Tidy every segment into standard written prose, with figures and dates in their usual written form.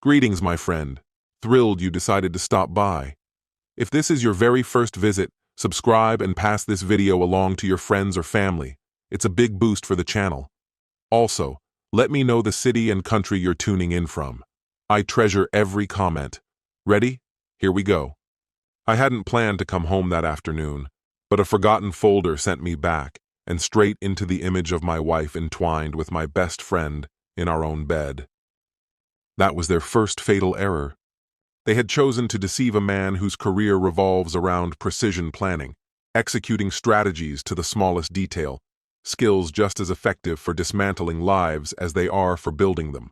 Greetings, my friend. Thrilled you decided to stop by. If this is your very first visit, subscribe and pass this video along to your friends or family. It's a big boost for the channel. Also, let me know the city and country you're tuning in from. I treasure every comment. Ready? Here we go. I hadn't planned to come home that afternoon, but a forgotten folder sent me back and straight into the image of my wife entwined with my best friend in our own bed. That was their first fatal error. They had chosen to deceive a man whose career revolves around precision planning, executing strategies to the smallest detail, skills just as effective for dismantling lives as they are for building them.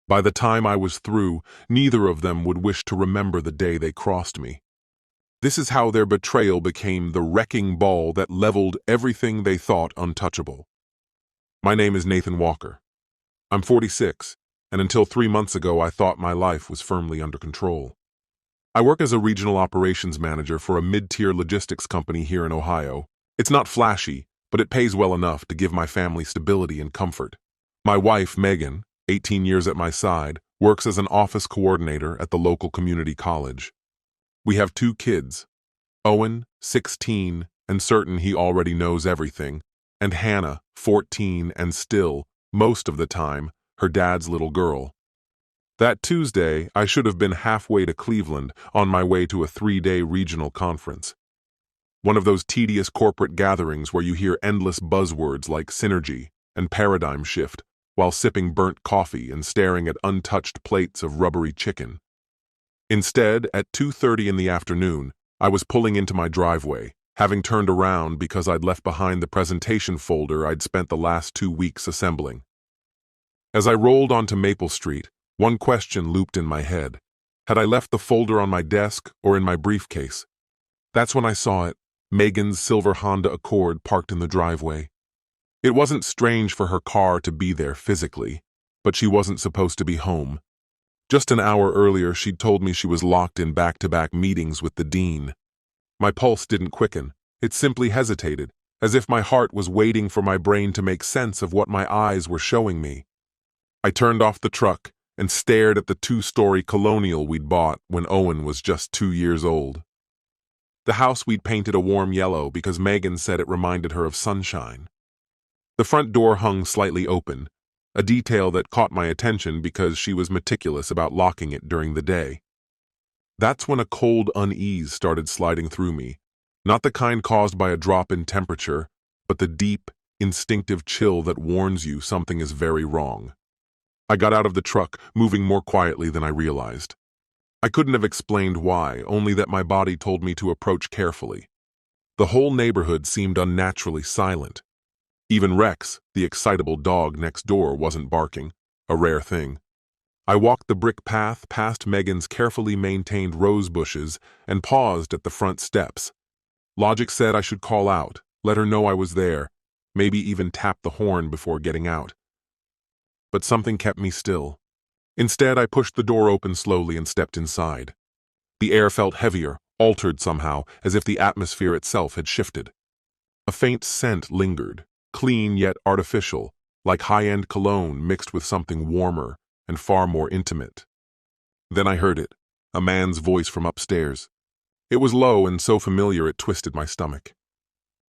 By the time I was through, neither of them would wish to remember the day they crossed me. This is how their betrayal became the wrecking ball that leveled everything they thought untouchable. My name is Nathan Walker. I'm 46, and until 3 months ago I thought my life was firmly under control. I work as a regional operations manager for a mid-tier logistics company here in Ohio. It's not flashy, but it pays well enough to give my family stability and comfort. My wife, Megan, 18 years at my side, works as an office coordinator at the local community college. We have 2 kids, Owen, 16, and certain he already knows everything, and Hannah, 14, and still, most of the time, her dad's little girl. That Tuesday, I should have been halfway to Cleveland on my way to a 3-day regional conference. One of those tedious corporate gatherings where you hear endless buzzwords like synergy and paradigm shift while sipping burnt coffee and staring at untouched plates of rubbery chicken. Instead, at 2:30 in the afternoon, I was pulling into my driveway, having turned around because I'd left behind the presentation folder I'd spent the last 2 weeks assembling. As I rolled onto Maple Street, one question looped in my head. Had I left the folder on my desk or in my briefcase? That's when I saw it, Megan's silver Honda Accord parked in the driveway. It wasn't strange for her car to be there physically, but she wasn't supposed to be home. Just an hour earlier, she'd told me she was locked in back-to-back meetings with the dean. My pulse didn't quicken. It simply hesitated, as if my heart was waiting for my brain to make sense of what my eyes were showing me. I turned off the truck and stared at the 2-story colonial we'd bought when Owen was just 2 years old. The house we'd painted a warm yellow because Megan said it reminded her of sunshine. The front door hung slightly open, a detail that caught my attention because she was meticulous about locking it during the day. That's when a cold unease started sliding through me, not the kind caused by a drop in temperature, but the deep, instinctive chill that warns you something is very wrong. I got out of the truck, moving more quietly than I realized. I couldn't have explained why, only that my body told me to approach carefully. The whole neighborhood seemed unnaturally silent. Even Rex, the excitable dog next door, wasn't barking, a rare thing. I walked the brick path past Megan's carefully maintained rose bushes and paused at the front steps. Logic said I should call out, let her know I was there, maybe even tap the horn before getting out. But something kept me still. Instead, I pushed the door open slowly and stepped inside. The air felt heavier, altered somehow, as if the atmosphere itself had shifted. A faint scent lingered, clean yet artificial, like high-end cologne mixed with something warmer and far more intimate. Then I heard it, a man's voice from upstairs. It was low and so familiar it twisted my stomach.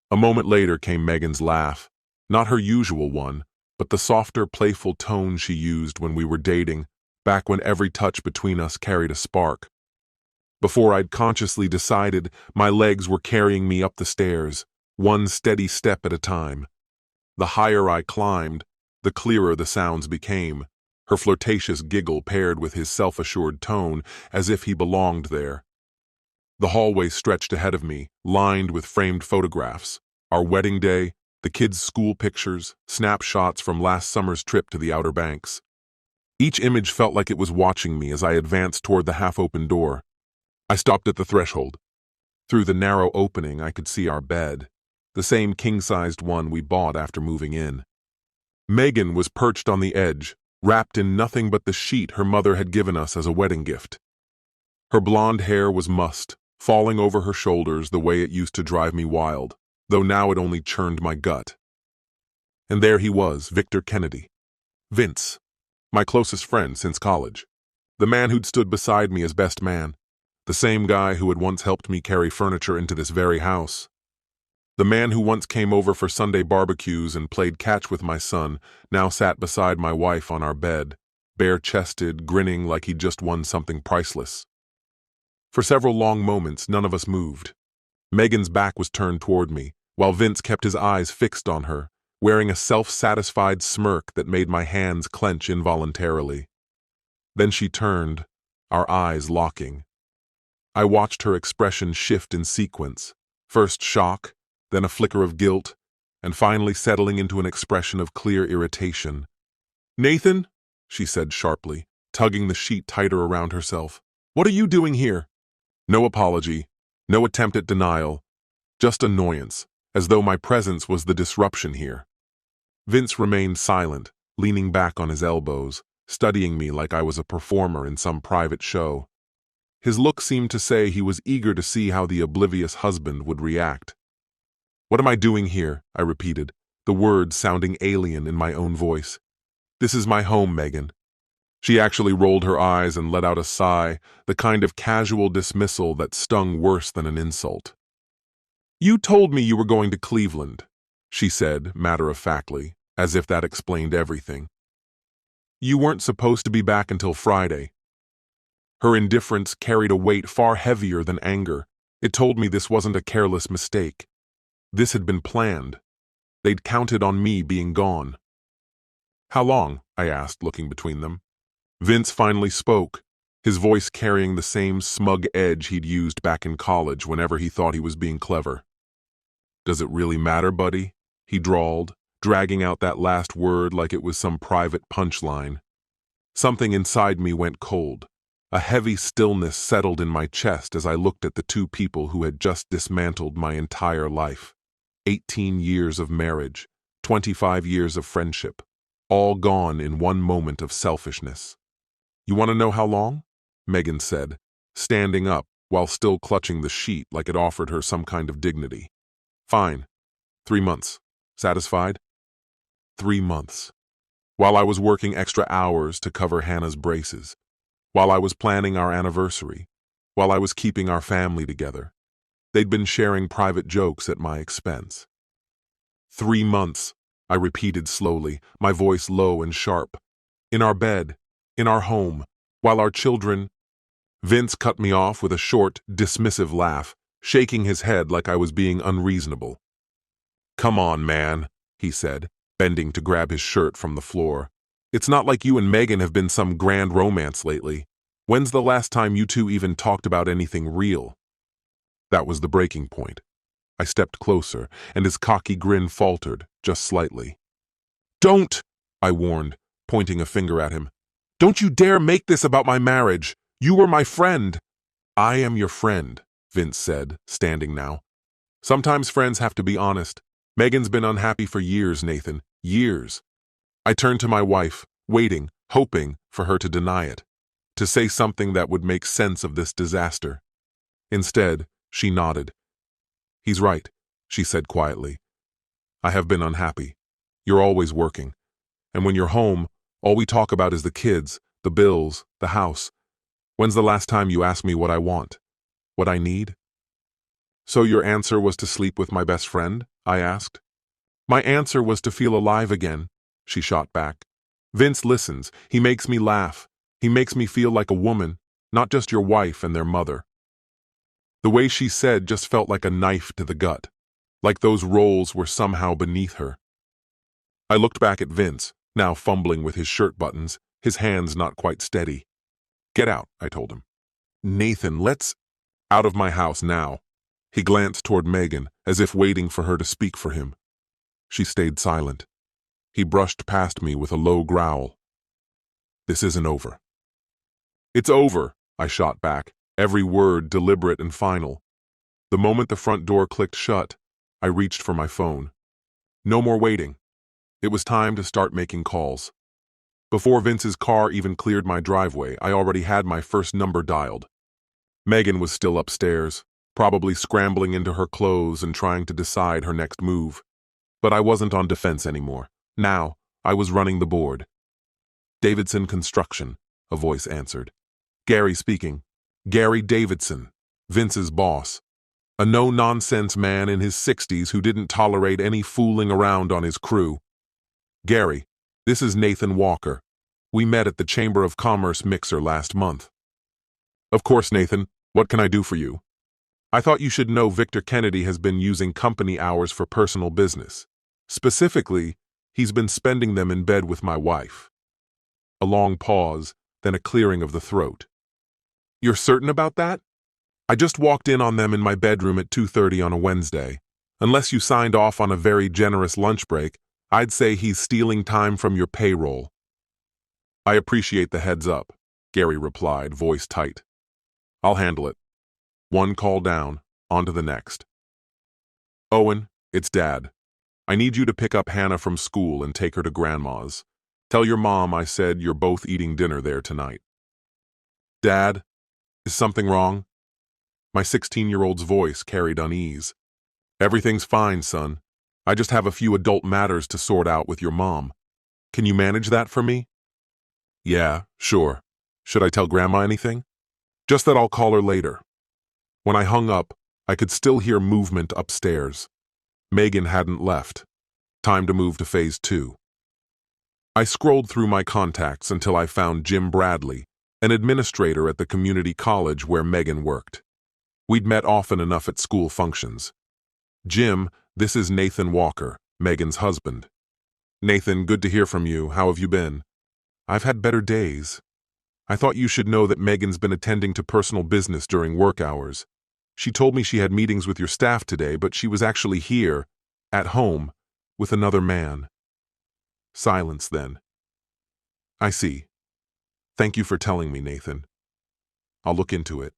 A moment later came Megan's laugh, not her usual one, but the softer, playful tone she used when we were dating, back when every touch between us carried a spark. Before I'd consciously decided, my legs were carrying me up the stairs, one steady step at a time. The higher I climbed, the clearer the sounds became, her flirtatious giggle paired with his self-assured tone as if he belonged there. The hallway stretched ahead of me, lined with framed photographs, our wedding day, the kids' school pictures, snapshots from last summer's trip to the Outer Banks. Each image felt like it was watching me as I advanced toward the half-open door. I stopped at the threshold. Through the narrow opening, I could see our bed, the same king-sized one we bought after moving in. Megan was perched on the edge, wrapped in nothing but the sheet her mother had given us as a wedding gift. Her blonde hair was mussed, falling over her shoulders the way it used to drive me wild, though now it only churned my gut. And there he was, Victor Kennedy. Vince, my closest friend since college. The man who'd stood beside me as best man. The same guy who had once helped me carry furniture into this very house. The man who once came over for Sunday barbecues and played catch with my son now sat beside my wife on our bed, bare-chested, grinning like he'd just won something priceless. For several long moments, none of us moved. Megan's back was turned toward me, while Vince kept his eyes fixed on her, wearing a self-satisfied smirk that made my hands clench involuntarily. Then she turned, our eyes locking. I watched her expression shift in sequence, first shock, then a flicker of guilt, and finally settling into an expression of clear irritation. "Nathan," she said sharply, tugging the sheet tighter around herself, "what are you doing here?" No apology, no attempt at denial, just annoyance, as though my presence was the disruption here. Vince remained silent, leaning back on his elbows, studying me like I was a performer in some private show. His look seemed to say he was eager to see how the oblivious husband would react. "What am I doing here?" I repeated, the words sounding alien in my own voice. "This is my home, Megan." She actually rolled her eyes and let out a sigh, the kind of casual dismissal that stung worse than an insult. "You told me you were going to Cleveland," she said, matter-of-factly, as if that explained everything. "You weren't supposed to be back until Friday." Her indifference carried a weight far heavier than anger. It told me this wasn't a careless mistake. This had been planned. They'd counted on me being gone. "How long?" I asked, looking between them. Vince finally spoke, his voice carrying the same smug edge he'd used back in college whenever he thought he was being clever. "Does it really matter, buddy?" he drawled, dragging out that last word like it was some private punchline. Something inside me went cold. A heavy stillness settled in my chest as I looked at the two people who had just dismantled my entire life. 18 years of marriage, 25 years of friendship, all gone in one moment of selfishness. "You want to know how long?" Megan said, standing up while still clutching the sheet like it offered her some kind of dignity. "Fine. 3 months. Satisfied?" 3 months. While I was working extra hours to cover Hannah's braces, while I was planning our anniversary, while I was keeping our family together. They'd been sharing private jokes at my expense. 3 months, I repeated slowly, my voice low and sharp. In our bed, in our home, while our children... Vince cut me off with a short, dismissive laugh, shaking his head like I was being unreasonable. "Come on, man," he said, bending to grab his shirt from the floor. "It's not like you and Megan have been some grand romance lately. When's the last time you two even talked about anything real?" That was the breaking point. I stepped closer, and his cocky grin faltered, just slightly. "Don't!" I warned, pointing a finger at him. "Don't you dare make this about my marriage! You were my friend!" "I am your friend," Vince said, standing now. "Sometimes friends have to be honest. Megan's been unhappy for years, Nathan. Years." I turned to my wife, waiting, hoping for her to deny it, to say something that would make sense of this disaster. Instead, she nodded. "He's right," she said quietly. "I have been unhappy. You're always working. And when you're home, all we talk about is the kids, the bills, the house. When's the last time you asked me what I want? What I need?" "So your answer was to sleep with my best friend?" I asked. "My answer was to feel alive again," she shot back. "Vince listens. He makes me laugh. He makes me feel like a woman, not just your wife and their mother." The way she said just felt like a knife to the gut, like those roles were somehow beneath her. I looked back at Vince, now fumbling with his shirt buttons, his hands not quite steady. "Get out," I told him. "Nathan, let's..." "Out of my house now." He glanced toward Megan, as if waiting for her to speak for him. She stayed silent. He brushed past me with a low growl. "This isn't over." "It's over," I shot back, every word deliberate and final. The moment the front door clicked shut, I reached for my phone. No more waiting. It was time to start making calls. Before Vince's car even cleared my driveway, I already had my first number dialed. Megan was still upstairs, probably scrambling into her clothes and trying to decide her next move. But I wasn't on defense anymore. Now, I was running the board. "Davidson Construction," a voice answered. Gary speaking. Gary Davidson, Vince's boss. A no-nonsense man in his 60s who didn't tolerate any fooling around on his crew. Gary, this is Nathan Walker. We met at the Chamber of Commerce mixer last month. Of course, Nathan. What can I do for you? I thought you should know Victor Kennedy has been using company hours for personal business. Specifically, he's been spending them in bed with my wife. A long pause, then a clearing of the throat. You're certain about that? I just walked in on them in my bedroom at 2:30 on a Wednesday. Unless you signed off on a very generous lunch break, I'd say he's stealing time from your payroll. I appreciate the heads up, Gary replied, voice tight. I'll handle it. One call down, on to the next. Owen, it's Dad. I need you to pick up Hannah from school and take her to Grandma's. Tell your mom I said you're both eating dinner there tonight. Dad, is something wrong? My 16-year-old's voice carried unease. Everything's fine, son. I just have a few adult matters to sort out with your mom. Can you manage that for me? Yeah, sure. Should I tell Grandma anything? Just that I'll call her later. When I hung up, I could still hear movement upstairs. Megan hadn't left. Time to move to phase 2. I scrolled through my contacts until I found Jim Bradley, an administrator at the community college where Megan worked. We'd met often enough at school functions. Jim, this is Nathan Walker, Megan's husband. Nathan, good to hear from you. How have you been? I've had better days. I thought you should know that Megan's been attending to personal business during work hours. She told me she had meetings with your staff today, but she was actually here, at home, with another man. Silence then. I see. Thank you for telling me, Nathan. I'll look into it.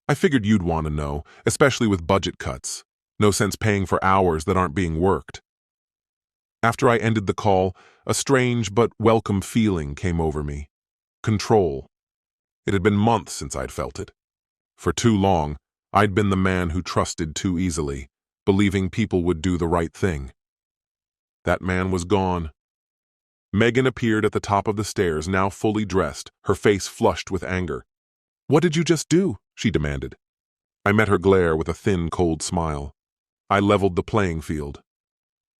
I figured you'd want to know, especially with budget cuts. No sense paying for hours that aren't being worked. After I ended the call, a strange but welcome feeling came over me. Control. It had been months since I'd felt it. For too long, I'd been the man who trusted too easily, believing people would do the right thing. That man was gone. Megan appeared at the top of the stairs, now fully dressed, her face flushed with anger. What did you just do? She demanded. I met her glare with a thin, cold smile. I leveled the playing field.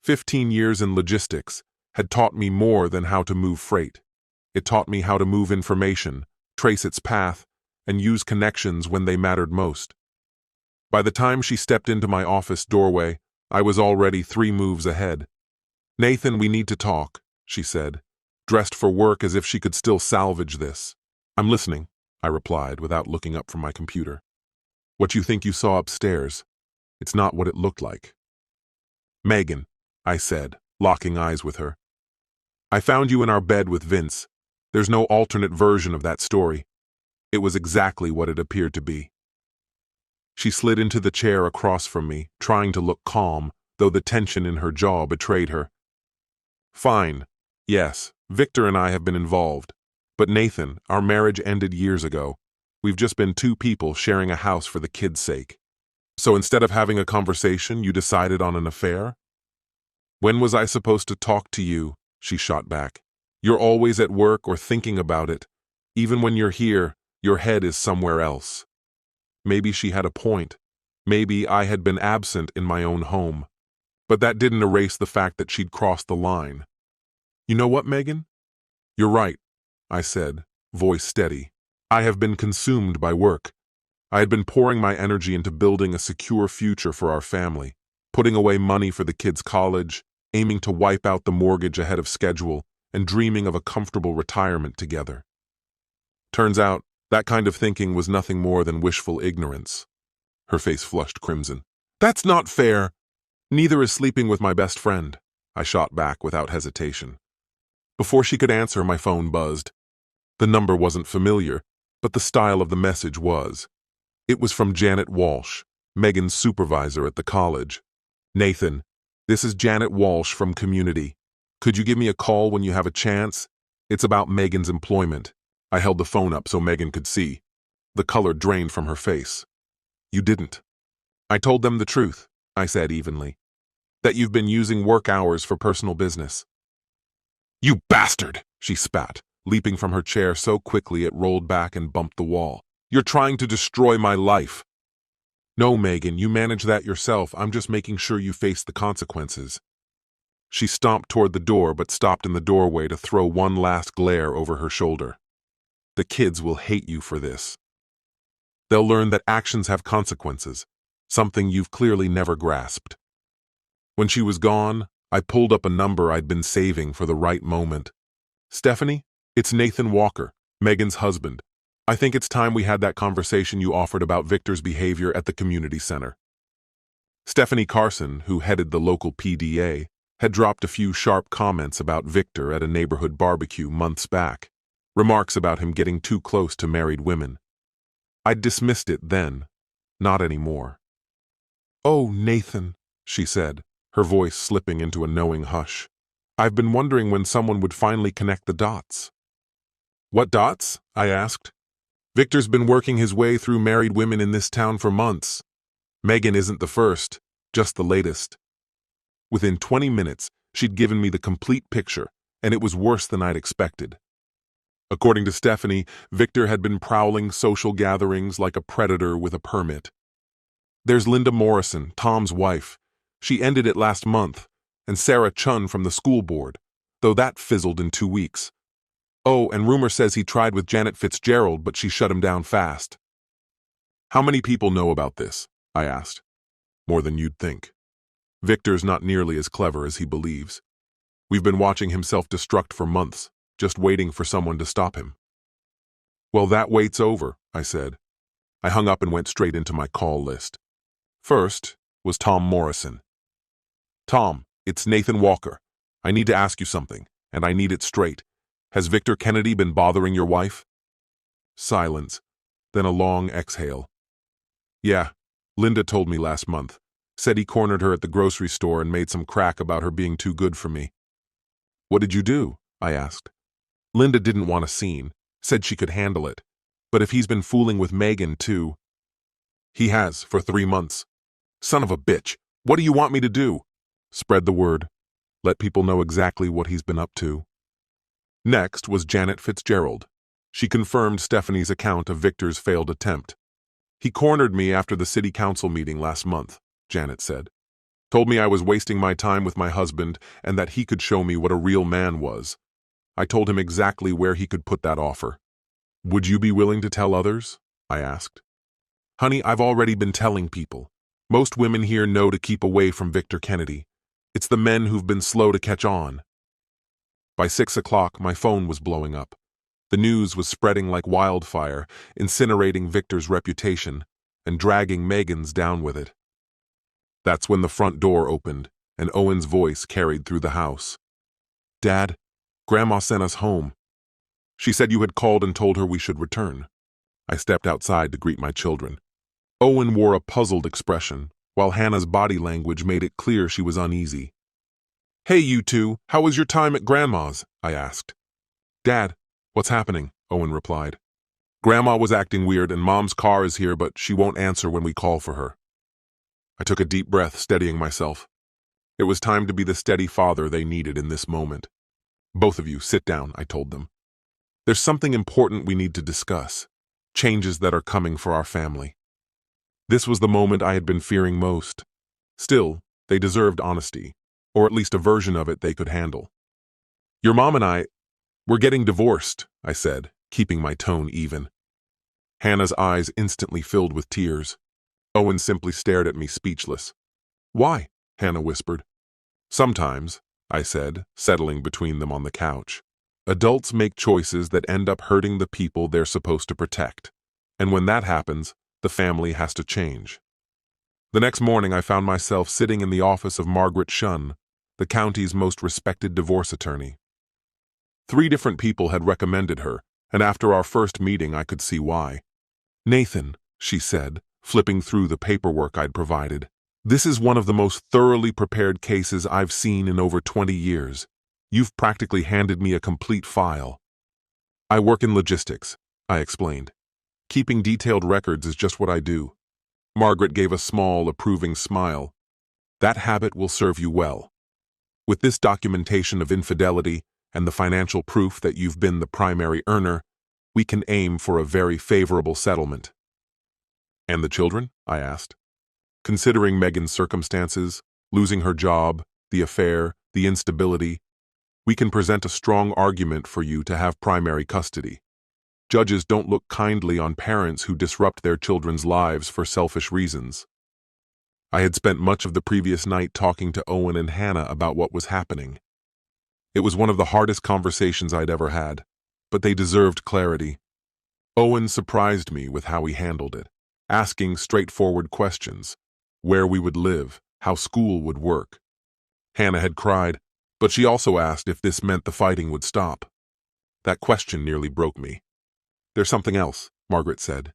15 years in logistics had taught me more than how to move freight. It taught me how to move information, trace its path, and use connections when they mattered most. By the time she stepped into my office doorway, I was already 3 moves ahead. Nathan, we need to talk, she said, dressed for work as if she could still salvage this. I'm listening, I replied without looking up from my computer. What you think you saw upstairs? It's not what it looked like. Megan, I said, locking eyes with her. I found you in our bed with Vince. There's no alternate version of that story. It was exactly what it appeared to be. She slid into the chair across from me, trying to look calm, though the tension in her jaw betrayed her. Fine. Yes, Victor and I have been involved. But Nathan, our marriage ended years ago. We've just been 2 people sharing a house for the kids' sake. So instead of having a conversation, you decided on an affair? When was I supposed to talk to you? She shot back. You're always at work or thinking about it. Even when you're here, your head is somewhere else. Maybe she had a point. Maybe I had been absent in my own home. But that didn't erase the fact that she'd crossed the line. You know what, Megan? You're right, I said, voice steady. I have been consumed by work. I had been pouring my energy into building a secure future for our family, putting away money for the kids' college, aiming to wipe out the mortgage ahead of schedule, and dreaming of a comfortable retirement together. Turns out, that kind of thinking was nothing more than wishful ignorance. Her face flushed crimson. That's not fair. Neither is sleeping with my best friend, I shot back without hesitation. Before she could answer, my phone buzzed. The number wasn't familiar, but the style of the message was. It was from Janet Walsh, Megan's supervisor at the college. Nathan, this is Janet Walsh from Community. Could you give me a call when you have a chance? It's about Megan's employment. I held the phone up so Megan could see. The color drained from her face. You didn't. I told them the truth, I said evenly. That you've been using work hours for personal business. You bastard, she spat. leaping from her chair so quickly it rolled back and bumped the wall. "You're trying to destroy my life." "No, Megan, you manage that yourself. I'm just making sure you face the consequences." She stomped toward the door but stopped in the doorway to throw one last glare over her shoulder. "The kids will hate you for this. They'll learn that actions have consequences, something you've clearly never grasped." When she was gone, I pulled up a number I'd been saving for the right moment. "Stephanie, it's Nathan Walker, Megan's husband. I think it's time we had that conversation you offered about Victor's behavior at the community center." Stephanie Carson, who headed the local PDA, had dropped a few sharp comments about Victor at a neighborhood barbecue months back, remarks about him getting too close to married women. I'd dismissed it then, not anymore. "Oh, Nathan," she said, her voice slipping into a knowing hush. "I've been wondering when someone would finally connect the dots." "What dots?" I asked. "Victor's been working his way through married women in this town for months. Megan isn't the first, just the latest." Within 20 minutes, she'd given me the complete picture, and it was worse than I'd expected. According to Stephanie, Victor had been prowling social gatherings like a predator with a permit. There's Linda Morrison, Tom's wife. She ended it last month, and Sarah Chun from the school board, though that fizzled in 2 weeks. Oh, and rumor says he tried with Janet Fitzgerald, but she shut him down fast. "How many people know about this?" I asked. "More than you'd think. Victor's not nearly as clever as he believes. We've been watching him self-destruct for months, just waiting for someone to stop him." "Well, that wait's over," I said. I hung up and went straight into my call list. First was Tom Morrison. "Tom, it's Nathan Walker. I need to ask you something, and I need it straight. Has Victor Kennedy been bothering your wife?" Silence, then a long exhale. "Yeah, Linda told me last month. Said he cornered her at the grocery store and made some crack about her being too good for me." "What did you do?" I asked. "Linda didn't want a scene, said she could handle it. But if he's been fooling with Megan, too..." "He has, for 3 months. Son of a bitch, what do you want me to do?" "Spread the word. Let people know exactly what he's been up to." Next was Janet Fitzgerald. She confirmed Stephanie's account of Victor's failed attempt. "He cornered me after the city council meeting last month," Janet said. "Told me I was wasting my time with my husband and that he could show me what a real man was. I told him exactly where he could put that offer." "Would you be willing to tell others?" I asked. "Honey, I've already been telling people. Most women here know to keep away from Victor Kennedy. It's the men who've been slow to catch on." By 6 o'clock, my phone was blowing up. The news was spreading like wildfire, incinerating Victor's reputation and dragging Megan's down with it. That's when the front door opened and Owen's voice carried through the house. "Dad, Grandma sent us home. She said you had called and told her we should return." I stepped outside to greet my children. Owen wore a puzzled expression, while Hannah's body language made it clear she was uneasy. "Hey, you two, how was your time at Grandma's?" I asked. "Dad, what's happening?" Owen replied. "Grandma was acting weird and Mom's car is here, but she won't answer when we call for her." I took a deep breath, steadying myself. It was time to be the steady father they needed in this moment. "Both of you, sit down," I told them. "There's something important we need to discuss. Changes that are coming for our family." This was the moment I had been fearing most. Still, they deserved honesty, or at least a version of it they could handle. "Your mom and we're getting divorced," I said, keeping my tone even. Hannah's eyes instantly filled with tears. Owen simply stared at me speechless. "Why?" Hannah whispered. "Sometimes," I said, settling between them on the couch, "adults make choices that end up hurting the people they're supposed to protect. And when that happens, the family has to change." The next morning I found myself sitting in the office of Margaret Shunn, the county's most respected divorce attorney. 3 different people had recommended her, and after our first meeting I could see why. "Nathan," she said, flipping through the paperwork I'd provided, "this is one of the most thoroughly prepared cases I've seen in over 20 years. You've practically handed me a complete file." "I work in logistics," I explained. "Keeping detailed records is just what I do." Margaret gave a small, approving smile. "That habit will serve you well. With this documentation of infidelity, and the financial proof that you've been the primary earner, we can aim for a very favorable settlement. And the children? I asked. Considering Megan's circumstances, losing her job, the affair, the instability, we can present a strong argument for you to have primary custody. Judges don't look kindly on parents who disrupt their children's lives for selfish reasons. I had spent much of the previous night talking to Owen and Hannah about what was happening. It was one of the hardest conversations I'd ever had, but they deserved clarity. Owen surprised me with how he handled it, asking straightforward questions: where we would live, how school would work. Hannah had cried, but she also asked if this meant the fighting would stop. That question nearly broke me. There's something else, Margaret said.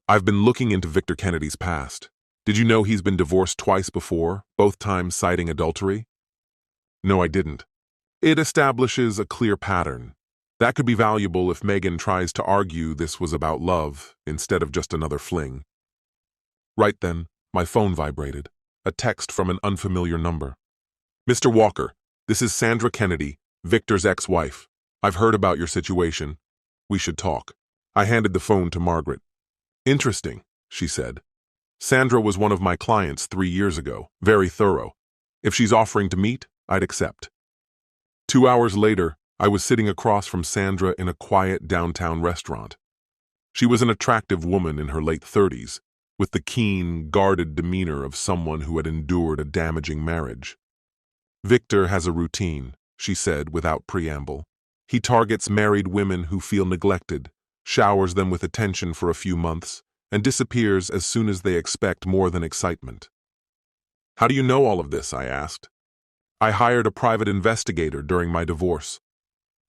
I've been looking into Victor Kennedy's past. Did you know he's been divorced twice before, both times citing adultery? No, I didn't. It establishes a clear pattern. That could be valuable if Megan tries to argue this was about love instead of just another fling. Right then, my phone vibrated, a text from an unfamiliar number. Mr. Walker, this is Sandra Kennedy, Victor's ex-wife. I've heard about your situation. We should talk. I handed the phone to Margaret. Interesting, she said. Sandra was one of my clients 3 years ago, very thorough. If she's offering to meet, I'd accept. 2 hours later, I was sitting across from Sandra in a quiet downtown restaurant. She was an attractive woman in her late 30s, with the keen, guarded demeanor of someone who had endured a damaging marriage. Victor has a routine, she said without preamble. He targets married women who feel neglected, showers them with attention for a few months, and disappears as soon as they expect more than excitement. How do you know all of this? I asked. I hired a private investigator during my divorce.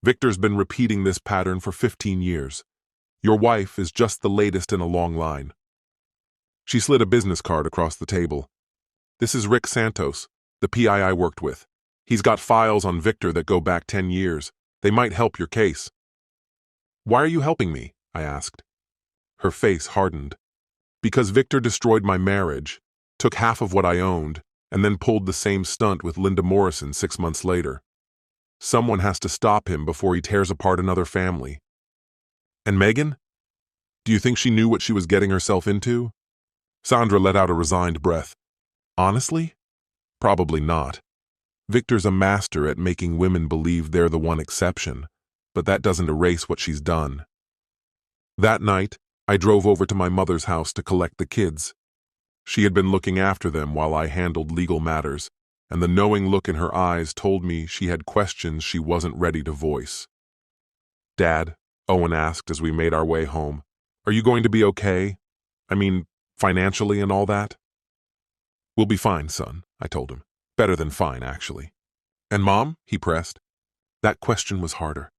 Victor's been repeating this pattern for 15 years. Your wife is just the latest in a long line. She slid a business card across the table. This is Rick Santos, the PI I worked with. He's got files on Victor that go back 10 years. They might help your case. Why are you helping me? I asked. Her face hardened. Because Victor destroyed my marriage, took half of what I owned, and then pulled the same stunt with Linda Morrison 6 months later. Someone has to stop him before he tears apart another family. And Megan? Do you think she knew what she was getting herself into? Sandra let out a resigned breath. Honestly? Probably not. Victor's a master at making women believe they're the one exception, but that doesn't erase what she's done. That night, I drove over to my mother's house to collect the kids. She had been looking after them while I handled legal matters, and the knowing look in her eyes told me she had questions she wasn't ready to voice. Dad, Owen asked as we made our way home, are you going to be okay? I mean, financially and all that? We'll be fine, son, I told him. Better than fine, actually. And Mom? He pressed. That question was harder.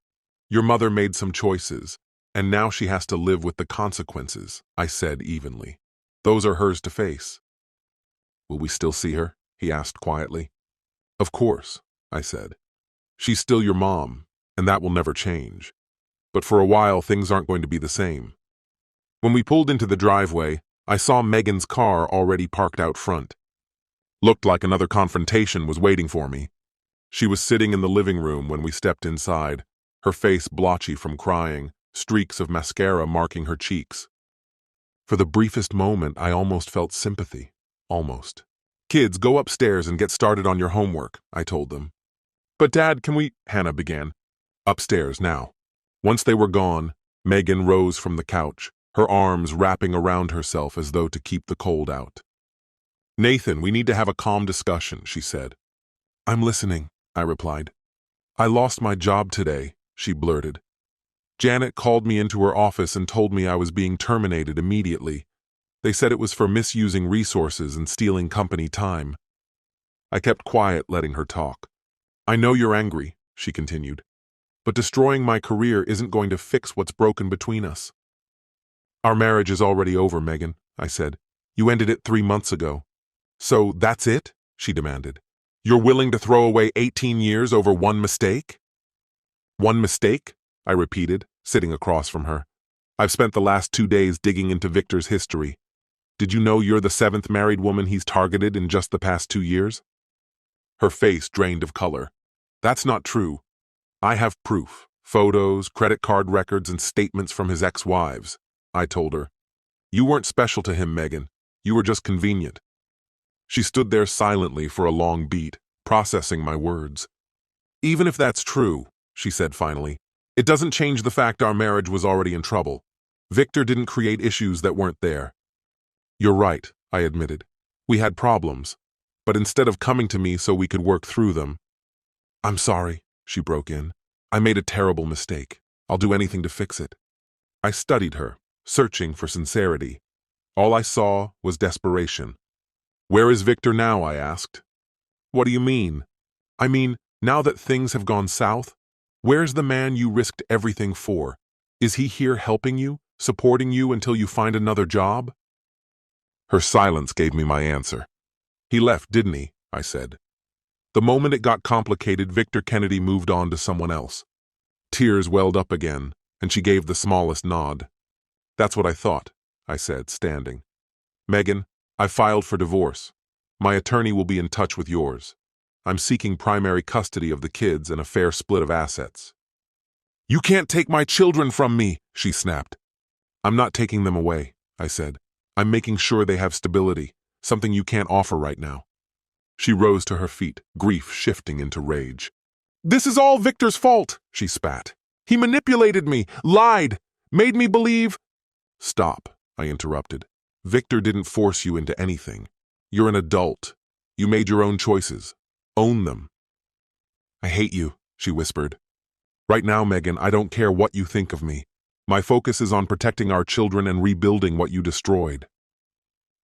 Your mother made some choices, and now she has to live with the consequences, I said evenly. Those are hers to face. Will we still see her? He asked quietly. Of course, I said. She's still your mom, and that will never change. But for a while, things aren't going to be the same. When we pulled into the driveway, I saw Megan's car already parked out front. Looked like another confrontation was waiting for me. She was sitting in the living room when we stepped inside, her face blotchy from crying, streaks of mascara marking her cheeks. For the briefest moment, I almost felt sympathy. Almost. Kids, go upstairs and get started on your homework, I told them. But Dad, can we? Hannah began. Upstairs now. Once they were gone, Megan rose from the couch, her arms wrapping around herself as though to keep the cold out. Nathan, we need to have a calm discussion, she said. I'm listening, I replied. I lost my job today, she blurted. Janet called me into her office and told me I was being terminated immediately. They said it was for misusing resources and stealing company time. I kept quiet, letting her talk. I know you're angry, she continued, but destroying my career isn't going to fix what's broken between us. Our marriage is already over, Megan, I said. You ended it 3 months ago. So that's it? She demanded. You're willing to throw away 18 years over one mistake? One mistake? I repeated, sitting across from her. I've spent the last 2 days digging into Victor's history. Did you know you're the 7th married woman he's targeted in just the past 2 years? Her face drained of color. That's not true. I have proof, photos, credit card records, and statements from his ex-wives, I told her. You weren't special to him, Megan. You were just convenient. She stood there silently for a long beat, processing my words. Even if that's true, she said finally, it doesn't change the fact our marriage was already in trouble. Victor didn't create issues that weren't there. You're right, I admitted. We had problems, but instead of coming to me so we could work through them— I'm sorry, she broke in. I made a terrible mistake. I'll do anything to fix it. I studied her, searching for sincerity. All I saw was desperation. Where is Victor now? I asked. What do you mean? I mean, now that things have gone south, where's the man you risked everything for? Is he here helping you, supporting you until you find another job? Her silence gave me my answer. He left, didn't he? I said. The moment it got complicated, Victor Kennedy moved on to someone else. Tears welled up again, and she gave the smallest nod. That's what I thought, I said, standing. Megan, I filed for divorce. My attorney will be in touch with yours. I'm seeking primary custody of the kids and a fair split of assets. You can't take my children from me, she snapped. I'm not taking them away, I said. I'm making sure they have stability, something you can't offer right now. She rose to her feet, grief shifting into rage. This is all Victor's fault, she spat. He manipulated me, lied, made me believe— Stop, I interrupted. Victor didn't force you into anything. You're an adult. You made your own choices. Own them. I hate you, she whispered. Right now, Megan, I don't care what you think of me. My focus is on protecting our children and rebuilding what you destroyed.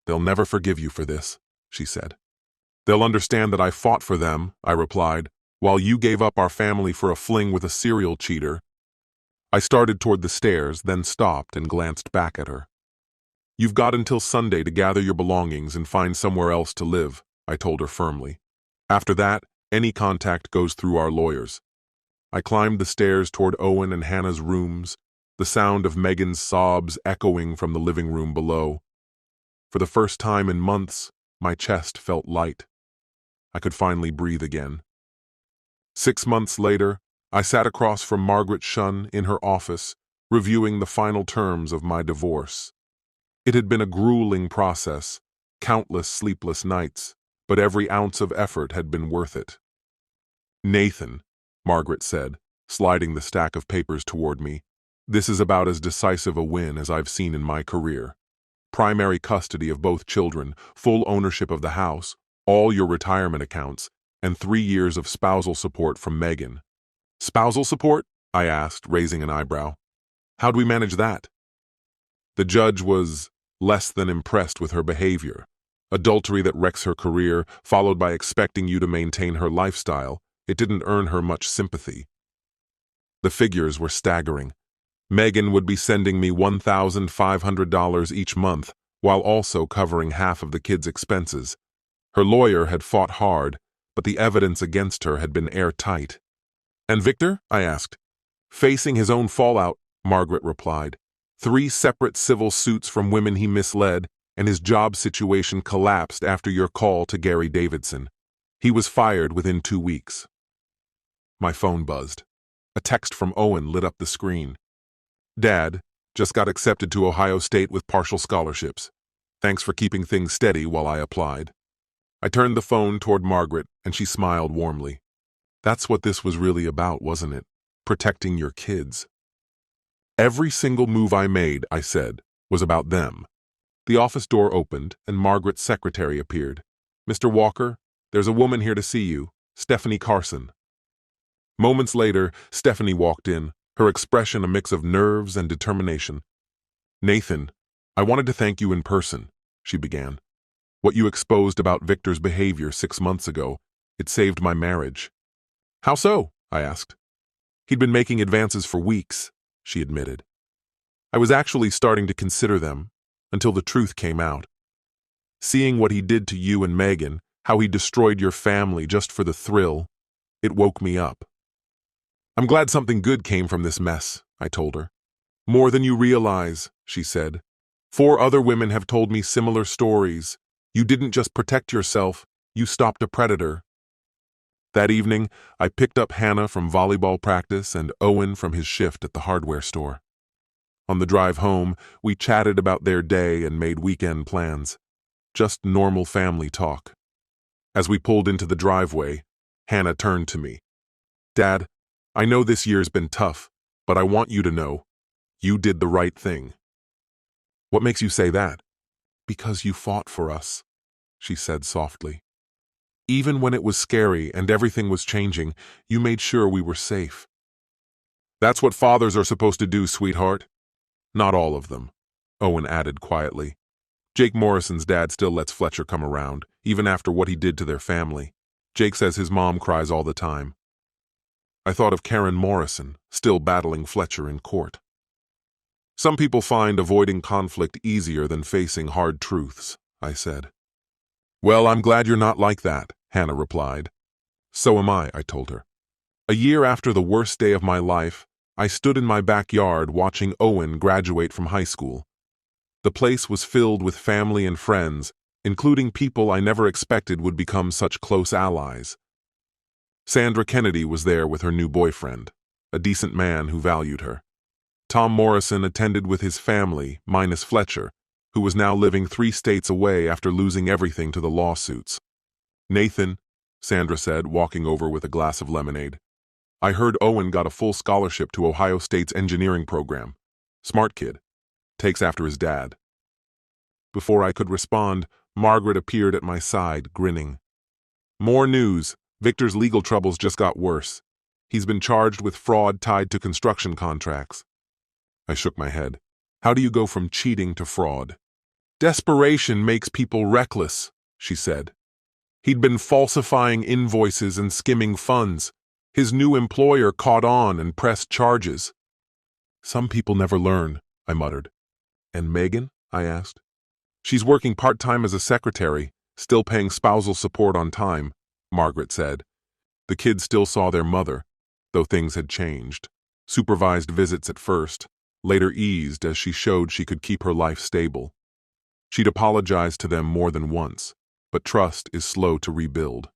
They'll never forgive you for this, she said. They'll understand that I fought for them, I replied, while you gave up our family for a fling with a serial cheater. I started toward the stairs, then stopped and glanced back at her. You've got until Sunday to gather your belongings and find somewhere else to live, I told her firmly. After that, any contact goes through our lawyers. I climbed the stairs toward Owen and Hannah's rooms, the sound of Megan's sobs echoing from the living room below. For the first time in months, my chest felt light. I could finally breathe again. 6 months later, I sat across from Margaret Shunn in her office, reviewing the final terms of my divorce. It had been a grueling process, countless sleepless nights, but every ounce of effort had been worth it. Nathan, Margaret said, sliding the stack of papers toward me, this is about as decisive a win as I've seen in my career. Primary custody of both children, full ownership of the house, all your retirement accounts, and 3 years of spousal support from Megan. Spousal support? I asked, raising an eyebrow. How'd we manage that? The judge was less than impressed with her behavior. Adultery that wrecks her career, followed by expecting you to maintain her lifestyle, it didn't earn her much sympathy. The figures were staggering. Megan would be sending me $1,500 each month, while also covering half of the kids' expenses. Her lawyer had fought hard, but the evidence against her had been airtight. And Victor? I asked. Facing his own fallout, Margaret replied. 3 separate civil suits from women he misled, and his job situation collapsed after your call to Gary Davidson. He was fired within 2 weeks. My phone buzzed. A text from Owen lit up the screen. Dad, just got accepted to Ohio State with partial scholarships. Thanks for keeping things steady while I applied. I turned the phone toward Margaret, and she smiled warmly. That's what this was really about, wasn't it? Protecting your kids. Every single move I made, I said, was about them. The office door opened, and Margaret's secretary appeared. Mr. Walker, there's a woman here to see you, Stephanie Carson. Moments later, Stephanie walked in, her expression a mix of nerves and determination. Nathan, I wanted to thank you in person, she began. What you exposed about Victor's behavior 6 months ago, it saved my marriage. How so? I asked. He'd been making advances for weeks, she admitted. I was actually starting to consider them, until the truth came out. Seeing what he did to you and Megan, how he destroyed your family just for the thrill, it woke me up. I'm glad something good came from this mess, I told her. More than you realize, she said. 4 other women have told me similar stories. You didn't just protect yourself, you stopped a predator. That evening, I picked up Hannah from volleyball practice and Owen from his shift at the hardware store. On the drive home, we chatted about their day and made weekend plans. Just normal family talk. As we pulled into the driveway, Hannah turned to me. "Dad, I know this year's been tough, but I want you to know, you did the right thing." "What makes you say that?" "Because you fought for us," she said softly. "Even when it was scary and everything was changing, you made sure we were safe." "That's what fathers are supposed to do, sweetheart." "Not all of them," Owen added quietly. "Jake Morrison's dad still lets Fletcher come around, even after what he did to their family. Jake says his mom cries all the time." I thought of Karen Morrison, still battling Fletcher in court. "Some people find avoiding conflict easier than facing hard truths," I said. "Well, I'm glad you're not like that," Hannah replied. "So am I told her. A year after the worst day of my life, I stood in my backyard watching Owen graduate from high school. The place was filled with family and friends, including people I never expected would become such close allies. Sandra Kennedy was there with her new boyfriend, a decent man who valued her. Tom Morrison attended with his family, minus Fletcher, who was now living 3 states away after losing everything to the lawsuits. "Nathan," Sandra said, walking over with a glass of lemonade, "I heard Owen got a full scholarship to Ohio State's engineering program. Smart kid. Takes after his dad." Before I could respond, Margaret appeared at my side, grinning. "More news. Victor's legal troubles just got worse. He's been charged with fraud tied to construction contracts." I shook my head. "How do you go from cheating to fraud?" "Desperation makes people reckless," she said. "He'd been falsifying invoices and skimming funds. His new employer caught on and pressed charges." "Some people never learn," I muttered. "And Megan?" I asked. "She's working part-time as a secretary, still paying spousal support on time," Margaret said. The kids still saw their mother, though things had changed. Supervised visits at first, later eased as she showed she could keep her life stable. She'd apologized to them more than once, but trust is slow to rebuild.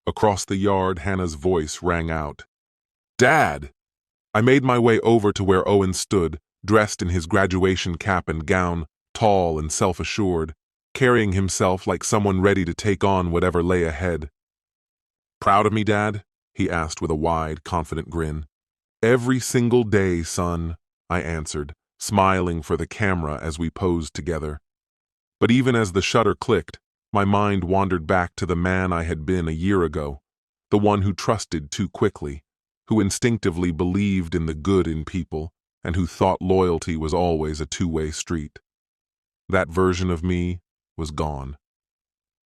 Across the yard, Hannah's voice rang out. "Dad!" I made my way over to where Owen stood, dressed in his graduation cap and gown, tall and self-assured, carrying himself like someone ready to take on whatever lay ahead. "Proud of me, Dad?" he asked with a wide, confident grin. "Every single day, son," I answered, smiling for the camera as we posed together. But even as the shutter clicked, my mind wandered back to the man I had been a year ago, the one who trusted too quickly, who instinctively believed in the good in people, and who thought loyalty was always a two-way street. That version of me was gone.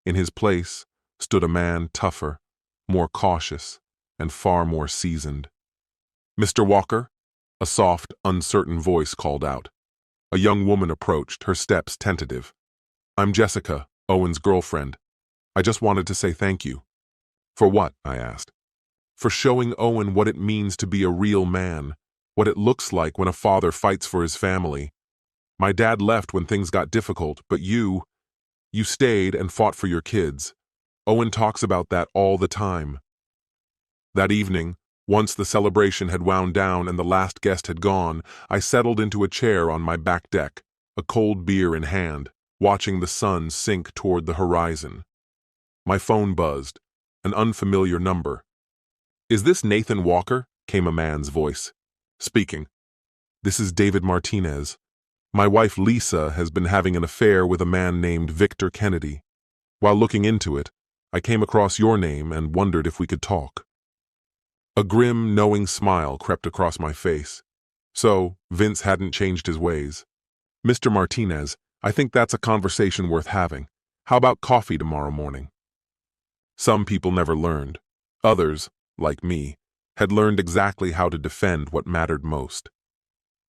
In his place stood a man tougher, more cautious, and far more seasoned. "Mr. Walker?" A soft, uncertain voice called out. A young woman approached, her steps tentative. "I'm Jessica, Owen's girlfriend. I just wanted to say thank you." "For what?" I asked. "For showing Owen what it means to be a real man, what it looks like when a father fights for his family. My dad left when things got difficult, but you stayed and fought for your kids. Owen talks about that all the time." That evening, once the celebration had wound down and the last guest had gone, I settled into a chair on my back deck, a cold beer in hand, watching the sun sink toward the horizon. My phone buzzed, an unfamiliar number. "Is this Nathan Walker?" came a man's voice. "Speaking." "This is David Martinez. My wife Lisa has been having an affair with a man named Victor Kennedy. While looking into it, I came across your name and wondered if we could talk." A grim, knowing smile crept across my face. So, Vince hadn't changed his ways. "Mr. Martinez, I think that's a conversation worth having. How about coffee tomorrow morning?" Some people never learned. Others, like me, had learned exactly how to defend what mattered most.